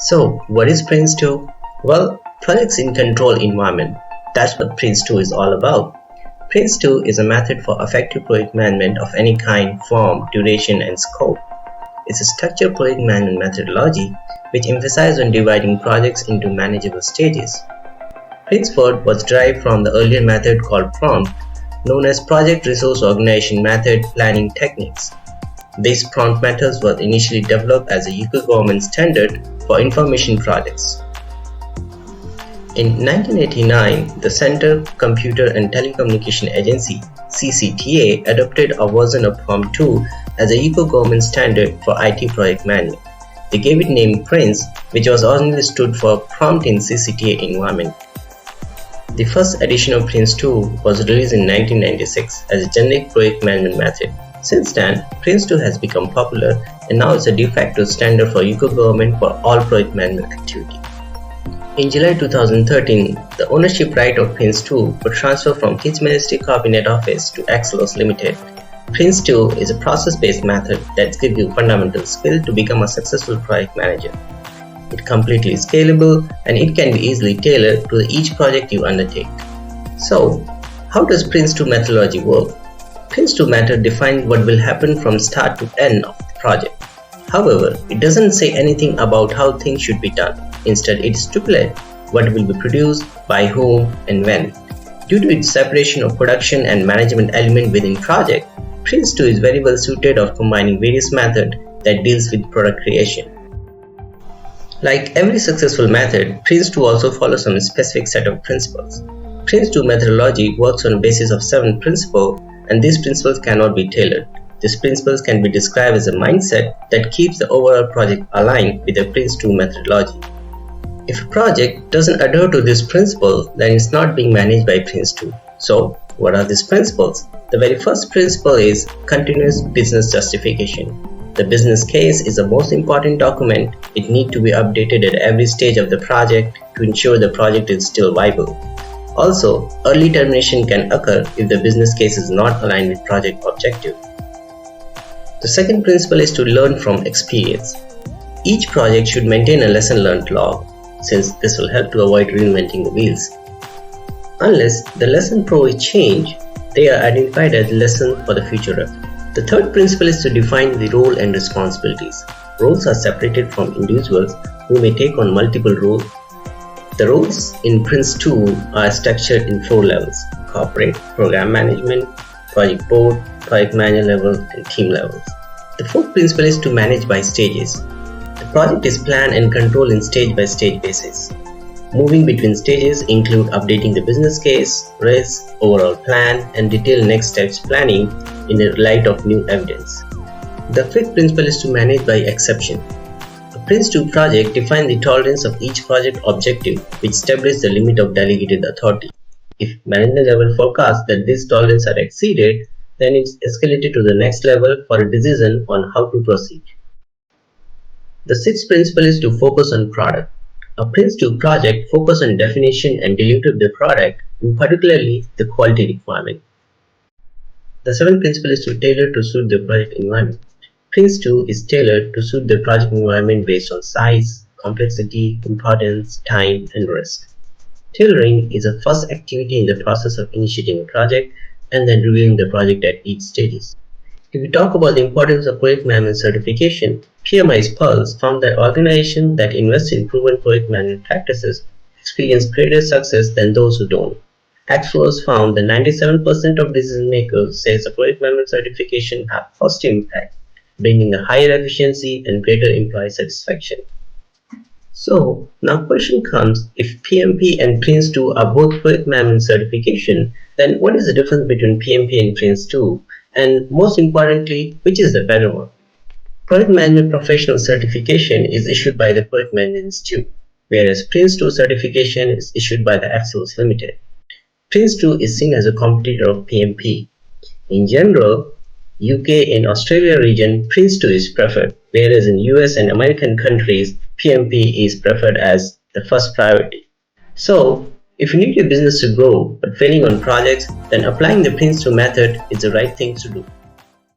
So, what is Prince2? Well, projects in control environment. That's what Prince2 is all about. Prince2 is a method for effective project management of any kind, form, duration, and scope. It's a structured project management methodology which emphasizes on dividing projects into manageable stages. Prince4 was derived from the earlier method called PROMPT, known as Project Resource Organization Method Planning Techniques. This PROMPT method was initially developed as a UK government standard for information projects. In 1989, the Central Computer and Telecommunication Agency (CCTA) adopted a version of PROMPT2 as a UK government standard for IT project management. They gave it name Prince, which was originally stood for Prompt in CCTA Environment. The first edition of Prince2 was released in 1996 as a generic project management method. Since then, Prince2 has become popular and now is a de facto standard for UK government for all project management activity. In July 2013, the ownership right of Prince2 was transferred from His Majesty Cabinet Office to Axelos Limited. Prince2 is a process-based method that gives you fundamental skill to become a successful project manager. It's completely scalable and it can be easily tailored to each project you undertake. So, how does Prince2 methodology work? Prince2 method defines what will happen from start to end of the project. However, it doesn't say anything about how things should be done. Instead, it stipulates what will be produced, by whom, and when. Due to its separation of production and management element within project, Prince2 is very well suited of combining various methods that deals with product creation. Like every successful method, Prince2 also follows some specific set of principles. Prince2 methodology works on a basis of 7 principles, and these principles cannot be tailored. These principles can be described as a mindset that keeps the overall project aligned with the Prince2 methodology. If a project doesn't adhere to this principle, then it's not being managed by Prince2. So, what are these principles? The very first principle is continuous business justification. The business case is the most important document. It needs to be updated at every stage of the project to ensure the project is still viable. Also, early termination can occur if the business case is not aligned with project objective. The second principle is to learn from experience. Each project should maintain a lesson learned log, since this will help to avoid reinventing the wheels. Unless the lesson proved change, they are identified as lesson for the future reference. The third principle is to define the role and responsibilities. Roles are separated from individuals who may take on multiple roles. The roles in Prince2 are structured in 4 levels: corporate, program management, project board, project manager level, and team levels. The fourth principle is to manage by stages. The project is planned and controlled in stage-by-stage basis. Moving between stages include updating the business case, risk, overall plan, and detailed next steps planning in the light of new evidence. The fifth principle is to manage by exception. A Prince2 project defines the tolerance of each project objective, which establishes the limit of delegated authority. If management level forecasts that these tolerances are exceeded, then it's escalated to the next level for a decision on how to proceed. The sixth principle is to focus on product. A Prince2 project focuses on definition and delivery of the product, and particularly the quality requirement. The seventh principle is to tailor to suit the project environment. Prince2 is tailored to suit the project environment based on size, complexity, importance, time, and risk. Tailoring is a first activity in the process of initiating a project and then reviewing the project at each stage. If we talk about the importance of project management certification, PMI's Pulse found that organizations that invest in proven project management practices experience greater success than those who don't. Axelos found that 97% of decision makers says a project management certification have positive impact, bringing a higher efficiency and greater employee satisfaction. So, now question comes, if PMP and Prince2 are both project management certification, then what is the difference between PMP and Prince2? And most importantly, which is the better one? Project Management Professional Certification is issued by the Project Management Institute, whereas Prince2 certification is issued by the Axelos Limited. Prince2 is seen as a competitor of PMP. In general, UK and Australia region, Prince2 is preferred, whereas in US and American countries, PMP is preferred as the first priority. So, if you need your business to grow but failing on projects, then applying the Prince2 method is the right thing to do.